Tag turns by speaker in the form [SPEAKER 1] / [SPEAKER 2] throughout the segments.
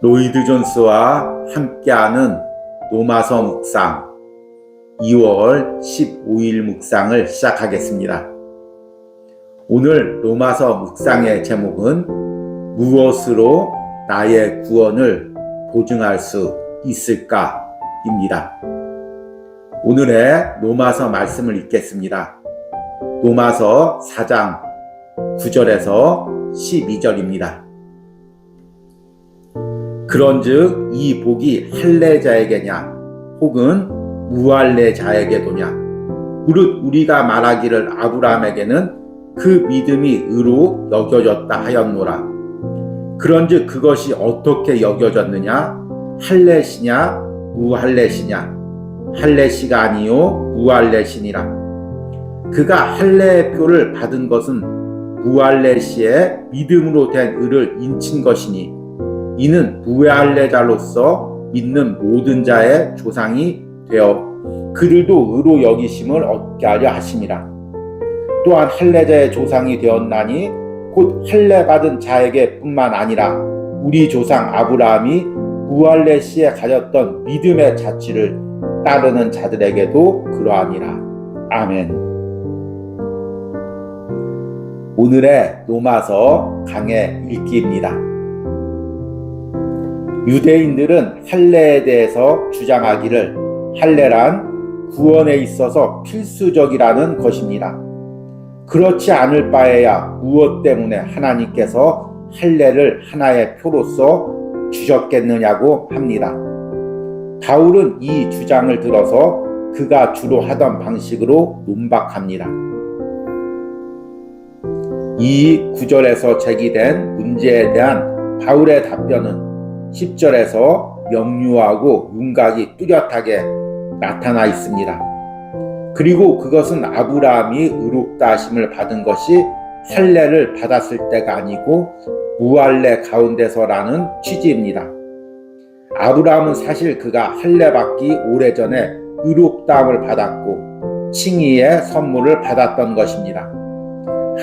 [SPEAKER 1] 로이드 존스와 함께하는 로마서 묵상 2월 15일 묵상을 시작하겠습니다. 오늘 로마서 묵상의 제목은 무엇으로 나의 구원을 보증할 수 있을까? 입니다. 오늘의 로마서 말씀을 읽겠습니다. 로마서 4장 9절에서 12절입니다. 그런즉 이 복이 할례자에게냐 혹은 무할례자에게도냐 무릇 우리가 말하기를 아브라함에게는 그 믿음이 의로 여겨졌다 하였노라. 그런즉 그것이 어떻게 여겨졌느냐? 할례시냐 무할례시냐? 할례시가 아니요 무할례시니라. 그가 할례의 표를 받은 것은 무할례시의 믿음으로 된 의를 인친 것이니 이는 무할례자로서 믿는 모든 자의 조상이 되어 그들도 의로 여기심을 얻게 하려 하심이라. 또한 할례자의 조상이 되었나니 곧 할례 받은 자에게 뿐만 아니라 우리 조상 아브라함이 무할례시에 가졌던 믿음의 자취를 따르는 자들에게도 그러하니라. 아멘. 오늘의 로마서 강해 읽기입니다. 유대인들은 할례에 대해서 주장하기를 할례란 구원에 있어서 필수적이라는 것입니다. 그렇지 않을 바에야 무엇 때문에 하나님께서 할례를 하나의 표로서 주셨겠느냐고 합니다. 바울은 이 주장을 들어서 그가 주로 하던 방식으로 논박합니다. 이 구절에서 제기된 문제에 대한 바울의 답변은 10절에서 명료하고 윤곽이 뚜렷하게 나타나 있습니다. 그리고 그것은 아브라함이 의롭다 하심을 받은 것이 할례를 받았을 때가 아니고 무할례 가운데서라는 취지입니다. 아브라함은 사실 그가 할례 받기 오래전에 의롭다함을 받았고 칭의의 선물을 받았던 것입니다.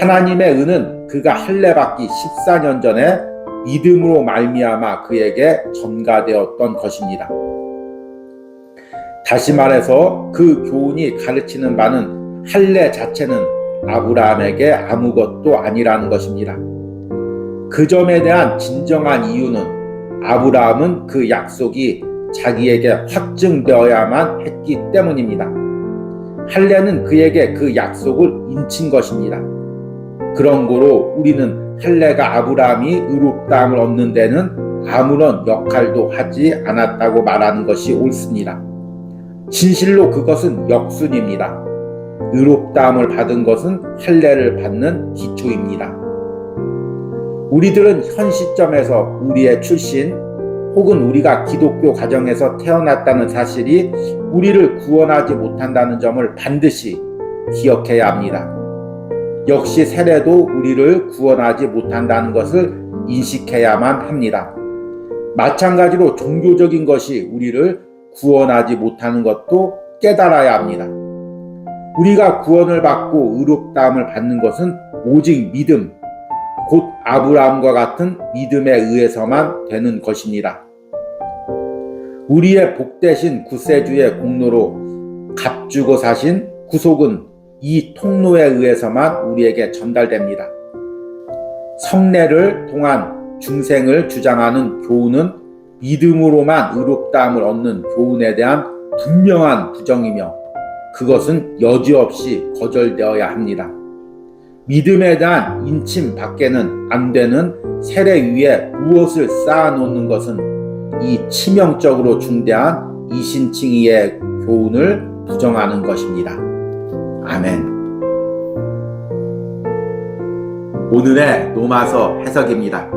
[SPEAKER 1] 하나님의 은은 그가 할례 받기 14년 전에 믿음으로 말미암아 그에게 전가되었던 것입니다. 다시 말해서 그 교훈이 가르치는 바는 할례 자체는 아브라함에게 아무것도 아니라는 것입니다. 그 점에 대한 진정한 이유는 아브라함은 그 약속이 자기에게 확증되어야만 했기 때문입니다. 할례는 그에게 그 약속을 인친 것입니다. 그런 고로 우리는 할례가 아브라함이 의롭다함을 얻는 데는 아무런 역할도 하지 않았다고 말하는 것이 옳습니다. 진실로 그것은 역순입니다. 의롭다함을 받은 것은 할례를 받는 기초입니다. 우리들은 현 시점에서 우리의 출신 혹은 우리가 기독교 가정에서 태어났다는 사실이 우리를 구원하지 못한다는 점을 반드시 기억해야 합니다. 역시 세례도 우리를 구원하지 못한다는 것을 인식해야만 합니다. 마찬가지로 종교적인 것이 우리를 구원하지 못하는 것도 깨달아야 합니다. 우리가 구원을 받고 의롭다함을 받는 것은 오직 믿음, 곧 아브라함과 같은 믿음에 의해서만 되는 것입니다. 우리의 복되신 구세주의 공로로 값주고 사신 구속은 이 통로에 의해서만 우리에게 전달됩니다. 성례를 통한 중생을 주장하는 교훈은 믿음으로만 의롭다함을 얻는 교훈에 대한 분명한 부정이며 그것은 여지없이 거절되어야 합니다. 믿음에 대한 인침 밖에는 안 되는 세례 위에 무엇을 쌓아놓는 것은 이 치명적으로 중대한 이신칭의의 교훈을 부정하는 것입니다. 아멘. 오늘의 로마서 해석입니다.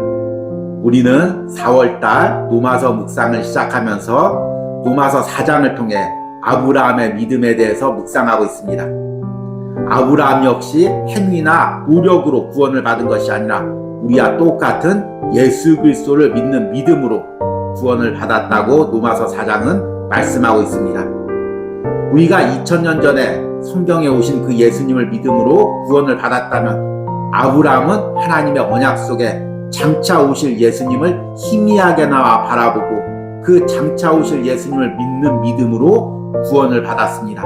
[SPEAKER 1] 우리는 4월달 로마서 묵상을 시작하면서 로마서 4장을 통해 아브라함의 믿음에 대해서 묵상하고 있습니다. 아브라함 역시 행위나 노력으로 구원을 받은 것이 아니라 우리와 똑같은 예수 그리스도를 믿는 믿음으로 구원을 받았다고 로마서 4장은 말씀하고 있습니다. 우리가 2000년 전에 성경에 오신 그 예수님을 믿음으로 구원을 받았다면 아브라함은 하나님의 언약 속에 장차 오실 예수님을 희미하게나마 바라보고 그 장차 오실 예수님을 믿는 믿음으로 구원을 받았습니다.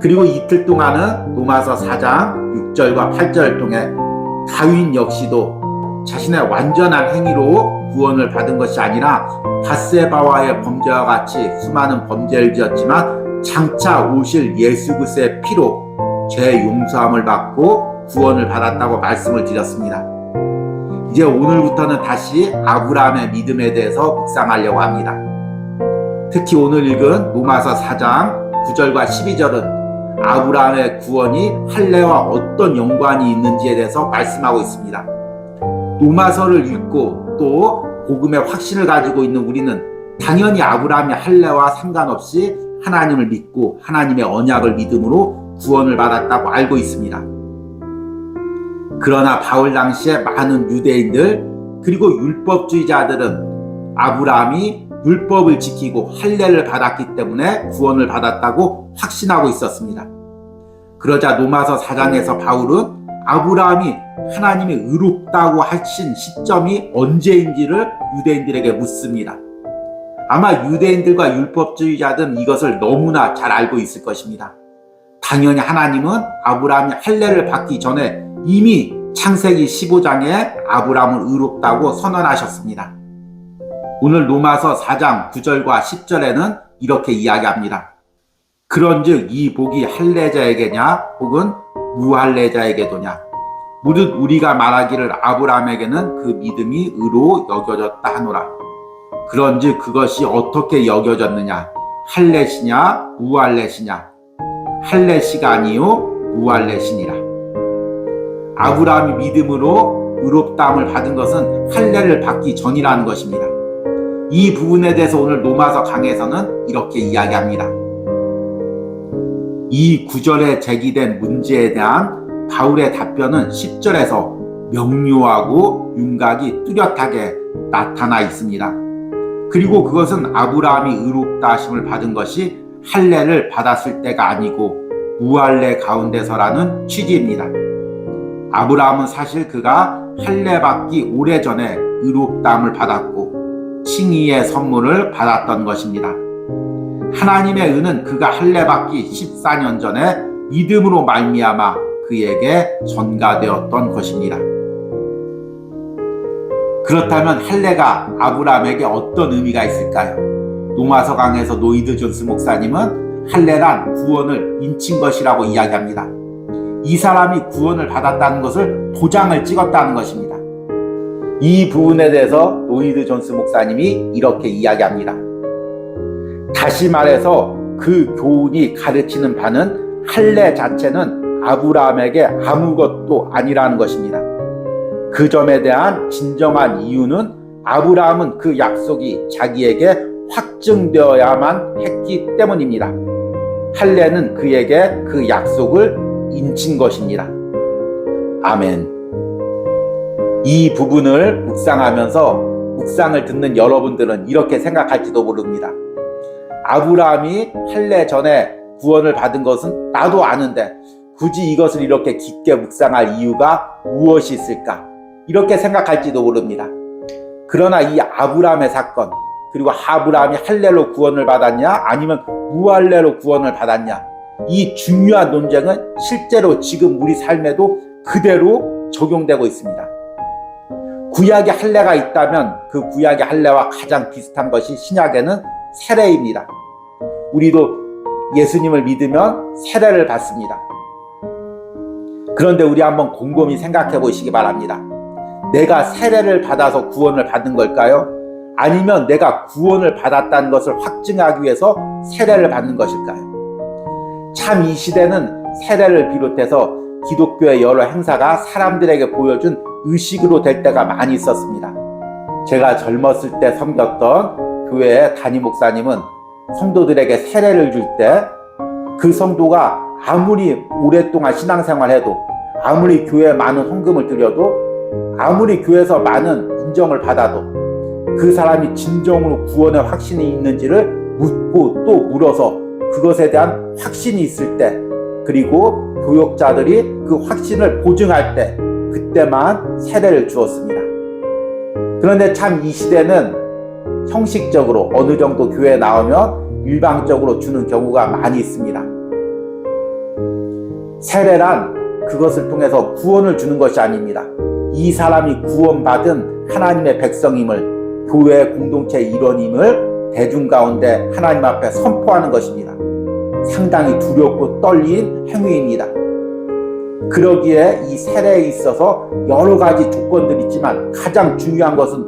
[SPEAKER 1] 그리고 이틀 동안은 로마서 4장 6절과 8절을 통해 다윈 역시도 자신의 완전한 행위로 구원을 받은 것이 아니라 밧세바와의 범죄와 같이 수많은 범죄를 지었지만 장차 오실 예수 그리스도의 피로 죄 용서함을 받고 구원을 받았다고 말씀을 드렸습니다. 이제 오늘부터는 다시 아브라함의 믿음에 대해서 묵상하려고 합니다. 특히 오늘 읽은 로마서 4장 9절과 12절은 아브라함의 구원이 할례와 어떤 연관이 있는지에 대해서 말씀하고 있습니다. 로마서를 읽고 또 복음의 확신을 가지고 있는 우리는 당연히 아브라함이 할례와 상관없이 하나님을 믿고 하나님의 언약을 믿음으로 구원을 받았다고 알고 있습니다. 그러나 바울 당시에 많은 유대인들 그리고 율법주의자들은 아브라함이 율법을 지키고 할례를 받았기 때문에 구원을 받았다고 확신하고 있었습니다. 그러자 로마서 4장에서 바울은 아브라함이 하나님이 의롭다고 하신 시점이 언제인지를 유대인들에게 묻습니다. 아마 유대인들과 율법주의자들은 이것을 너무나 잘 알고 있을 것입니다. 당연히 하나님은 아브라함이 할례를 받기 전에 이미 창세기 15장에 아브라함을 의롭다고 선언하셨습니다. 오늘 로마서 4장 9절과 10절에는 이렇게 이야기합니다. 그런즉 이 복이 할례자에게냐 혹은 무할례자에게도냐 무릇 우리가 말하기를 아브라함에게는 그 믿음이 의로 여겨졌다 하노라. 그런즉 그것이 어떻게 여겨졌느냐 할례시냐 무할례시냐 할례시가 아니요 무할례시니라. 아브라함이 믿음으로 의롭다함을 받은 것은 할례를 받기 전이라는 것입니다. 이 부분에 대해서 오늘 로마서 강에서는 이렇게 이야기합니다. 이 구절에 제기된 문제에 대한 바울의 답변은 10절에서 명료하고 윤곽이 뚜렷하게 나타나 있습니다. 그리고 그것은 아브라함이 의롭다 하심을 받은 것이 할례를 받았을 때가 아니고 무할례 가운데서라는 취지입니다. 아브라함은 사실 그가 할례 받기 오래전에 의롭다함을 받았고 칭의의 선물을 받았던 것입니다. 하나님의 은은 그가 할례 받기 14년 전에 믿음으로 말미암아 그에게 전가되었던 것입니다. 그렇다면 할례가 아브라함에게 어떤 의미가 있을까요? 로마서 강에서 노이드 존스 목사님은 할례란 구원을 인친 것이라고 이야기합니다. 이 사람이 구원을 받았다는 것을 도장을 찍었다는 것입니다. 이 부분에 대해서 노이드 존스 목사님이 이렇게 이야기합니다. 다시 말해서 그 교훈이 가르치는 바는 할례 자체는 아브라함에게 아무것도 아니라는 것입니다. 그 점에 대한 진정한 이유는 아브라함은 그 약속이 자기에게 확증되어야만 했기 때문입니다. 할례는 그에게 그 약속을 인친 것입니다. 아멘. 이 부분을 묵상하면서 묵상을 듣는 여러분들은 이렇게 생각할지도 모릅니다. 아브라함이 할례 전에 구원을 받은 것은 나도 아는데 굳이 이것을 이렇게 깊게 묵상할 이유가 무엇이 있을까? 이렇게 생각할지도 모릅니다. 그러나 이 아브라함의 사건, 그리고 아브라함이 할례로 구원을 받았냐 아니면 무할례로 구원을 받았냐, 이 중요한 논쟁은 실제로 지금 우리 삶에도 그대로 적용되고 있습니다. 구약에 할례가 있다면 그 구약의 할례와 가장 비슷한 것이 신약에는 세례입니다. 우리도 예수님을 믿으면 세례를 받습니다. 그런데 우리 한번 곰곰이 생각해 보시기 바랍니다. 내가 세례를 받아서 구원을 받은 걸까요? 아니면 내가 구원을 받았다는 것을 확증하기 위해서 세례를 받는 것일까요? 참 이 시대는 세례를 비롯해서 기독교의 여러 행사가 사람들에게 보여준 의식으로 될 때가 많이 있었습니다. 제가 젊었을 때 섬겼던 교회의 담임 목사님은 성도들에게 세례를 줄 때 그 성도가 아무리 오랫동안 신앙생활해도, 아무리 교회에 많은 헌금을 드려도, 아무리 교회에서 많은 인정을 받아도 그 사람이 진정으로 구원의 확신이 있는지를 묻고 또 물어서 그것에 대한 확신이 있을 때, 그리고 교역자들이 그 확신을 보증할 때 그때만 세례를 주었습니다. 그런데 참 이 시대는 형식적으로 어느 정도 교회에 나오면 일방적으로 주는 경우가 많이 있습니다. 세례란 그것을 통해서 구원을 주는 것이 아닙니다. 이 사람이 구원받은 하나님의 백성임을, 교회 공동체 일원임을 대중 가운데 하나님 앞에 선포하는 것입니다. 상당히 두렵고 떨린 행위입니다. 그러기에 이 세례에 있어서 여러 가지 조건들이 있지만 가장 중요한 것은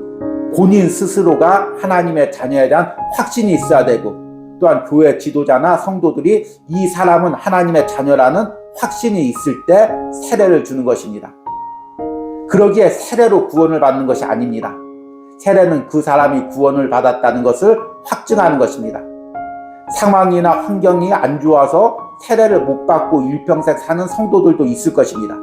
[SPEAKER 1] 본인 스스로가 하나님의 자녀에 대한 확신이 있어야 되고, 또한 교회 지도자나 성도들이 이 사람은 하나님의 자녀라는 확신이 있을 때 세례를 주는 것입니다. 그러기에 세례로 구원을 받는 것이 아닙니다. 세례는 그 사람이 구원을 받았다는 것을 확증하는 것입니다. 상황이나 환경이 안 좋아서 세례를 못 받고 일평생 사는 성도들도 있을 것입니다.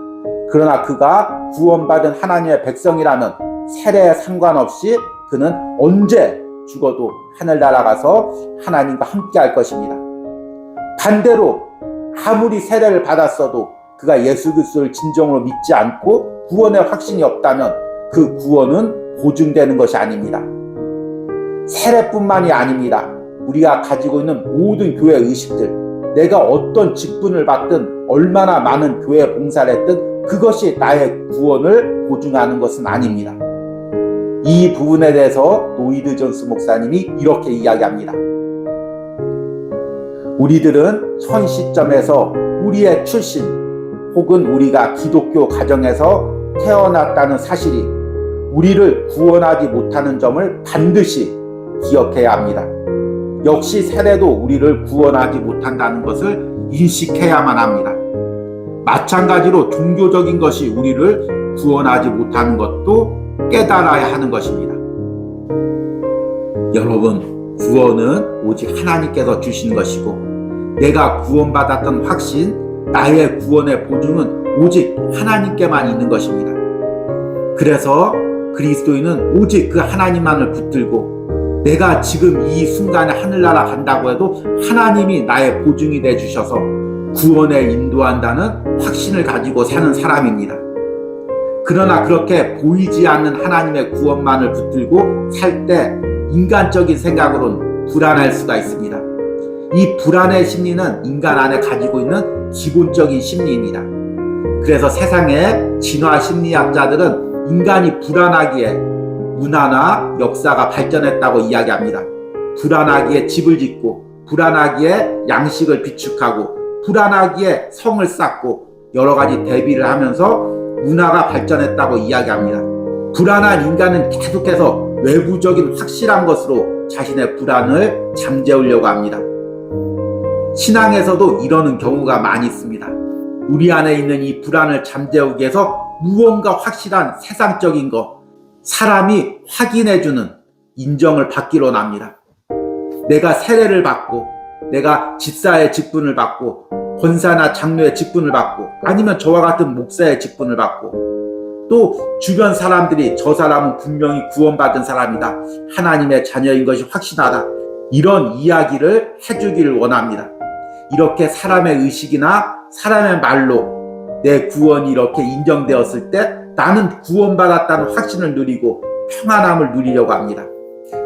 [SPEAKER 1] 그러나 그가 구원받은 하나님의 백성이라면 세례에 상관없이 그는 언제 죽어도 하늘나라 가서 하나님과 함께 할 것입니다. 반대로 아무리 세례를 받았어도 그가 예수 그리스도를 진정으로 믿지 않고 구원의 확신이 없다면 그 구원은 보증되는 것이 아닙니다. 세례뿐만이 아닙니다. 우리가 가지고 있는 모든 교회 의식들, 내가 어떤 직분을 받든 얼마나 많은 교회 봉사를 했든 그것이 나의 구원을 보증하는 것은 아닙니다. 이 부분에 대해서 노이드 존스 목사님이 이렇게 이야기합니다. 우리들은 현 시점에서 우리의 출신 혹은 우리가 기독교 가정에서 태어났다는 사실이 우리를 구원하지 못하는 점을 반드시 기억해야 합니다. 역시 세례도 우리를 구원하지 못한다는 것을 인식해야만 합니다. 마찬가지로 종교적인 것이 우리를 구원하지 못하는 것도 깨달아야 하는 것입니다. 여러분, 구원은 오직 하나님께서 주신 것이고 내가 구원받았던 확신, 나의 구원의 보증은 오직 하나님께만 있는 것입니다. 그래서 그리스도인은 오직 그 하나님만을 붙들고 내가 지금 이 순간에 하늘나라 간다고 해도 하나님이 나의 보증이 되주셔서 구원에 인도한다는 확신을 가지고 사는 사람입니다. 그러나 그렇게 보이지 않는 하나님의 구원만을 붙들고 살 때 인간적인 생각으로는 불안할 수가 있습니다. 이 불안의 심리는 인간 안에 가지고 있는 기본적인 심리입니다. 그래서 세상의 진화 심리학자들은 인간이 불안하기에 문화나 역사가 발전했다고 이야기합니다. 불안하기에 집을 짓고, 불안하기에 양식을 비축하고, 불안하기에 성을 쌓고 여러 가지 대비를 하면서 문화가 발전했다고 이야기합니다. 불안한 인간은 계속해서 외부적인 확실한 것으로 자신의 불안을 잠재우려고 합니다. 신앙에서도 이러는 경우가 많이 있습니다. 우리 안에 있는 이 불안을 잠재우기 위해서 무언가 확실한 세상적인 것, 사람이 확인해주는 인정을 받기로 합니다. 내가 세례를 받고, 내가 집사의 직분을 받고, 권사나 장로의 직분을 받고, 아니면 저와 같은 목사의 직분을 받고, 또 주변 사람들이 저 사람은 분명히 구원받은 사람이다, 하나님의 자녀인 것이 확신하다, 이런 이야기를 해주기를 원합니다. 이렇게 사람의 의식이나 사람의 말로 내 구원이 이렇게 인정되었을 때 나는 구원받았다는 확신을 누리고 평안함을 누리려고 합니다.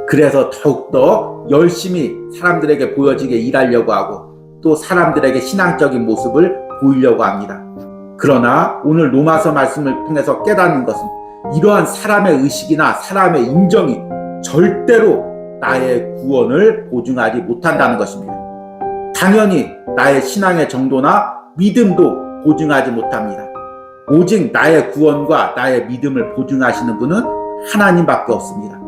[SPEAKER 1] 그래서 더욱더 열심히 사람들에게 보여지게 일하려고 하고 또 사람들에게 신앙적인 모습을 보이려고 합니다. 그러나 오늘 로마서 말씀을 통해서 깨닫는 것은 이러한 사람의 의식이나 사람의 인정이 절대로 나의 구원을 보증하지 못한다는 것입니다. 당연히 나의 신앙의 정도나 믿음도 보증하지 못합니다. 오직 나의 구원과 나의 믿음을 보증하시는 분은 하나님밖에 없습니다.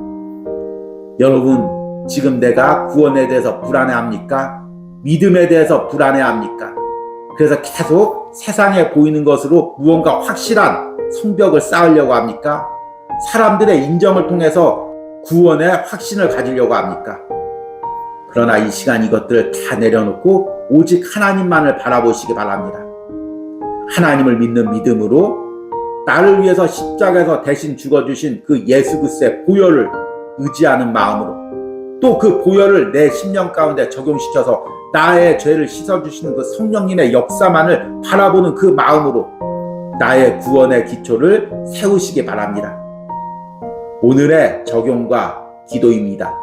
[SPEAKER 1] 여러분, 지금 내가 구원에 대해서 불안해합니까? 믿음에 대해서 불안해합니까? 그래서 계속 세상에 보이는 것으로 무언가 확실한 성벽을 쌓으려고 합니까? 사람들의 인정을 통해서 구원의 확신을 가지려고 합니까? 그러나 이 시간 이것들을 다 내려놓고 오직 하나님만을 바라보시기 바랍니다. 하나님을 믿는 믿음으로 나를 위해서 십자가에서 대신 죽어주신 그 예수 그리스도의 보혈을 의지하는 마음으로 또 그 보혈을 내 심령 가운데 적용시켜서 나의 죄를 씻어주시는 그 성령님의 역사만을 바라보는 그 마음으로 나의 구원의 기초를 세우시기 바랍니다. 오늘의 적용과 기도입니다.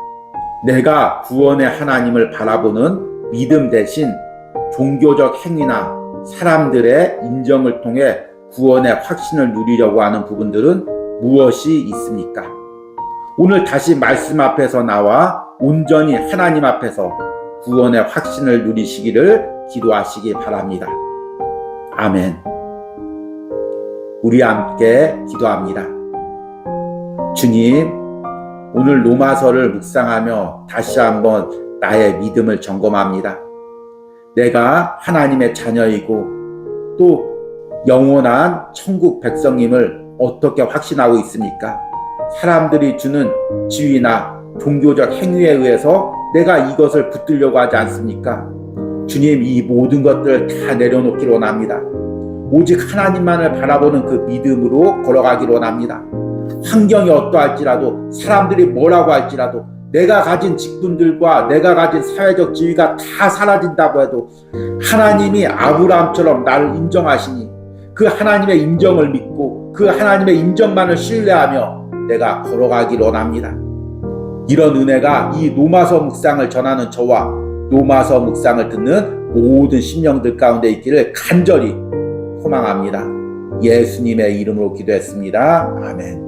[SPEAKER 1] 내가 구원의 하나님을 바라보는 믿음 대신 종교적 행위나 사람들의 인정을 통해 구원의 확신을 누리려고 하는 부분들은 무엇이 있습니까? 오늘 다시 말씀 앞에서 나와 온전히 하나님 앞에서 구원의 확신을 누리시기를 기도하시기 바랍니다. 아멘. 우리 함께 기도합니다. 주님, 오늘 로마서를 묵상하며 다시 한번 나의 믿음을 점검합니다. 내가 하나님의 자녀이고 또 영원한 천국 백성임을 어떻게 확신하고 있습니까? 사람들이 주는 지위나 종교적 행위에 의해서 내가 이것을 붙들려고 하지 않습니까? 주님, 이 모든 것들을 다 내려놓기로 원합니다. 오직 하나님만을 바라보는 그 믿음으로 걸어가기로 원합니다. 환경이 어떠할지라도, 사람들이 뭐라고 할지라도, 내가 가진 직분들과 내가 가진 사회적 지위가 다 사라진다고 해도 하나님이 아브라함처럼 나를 인정하시니 그 하나님의 인정을 믿고 그 하나님의 인정만을 신뢰하며 내가 걸어가기로 원합니다. 이런 은혜가 이 로마서 묵상을 전하는 저와 로마서 묵상을 듣는 모든 심령들 가운데 있기를 간절히 소망합니다. 예수님의 이름으로 기도했습니다. 아멘.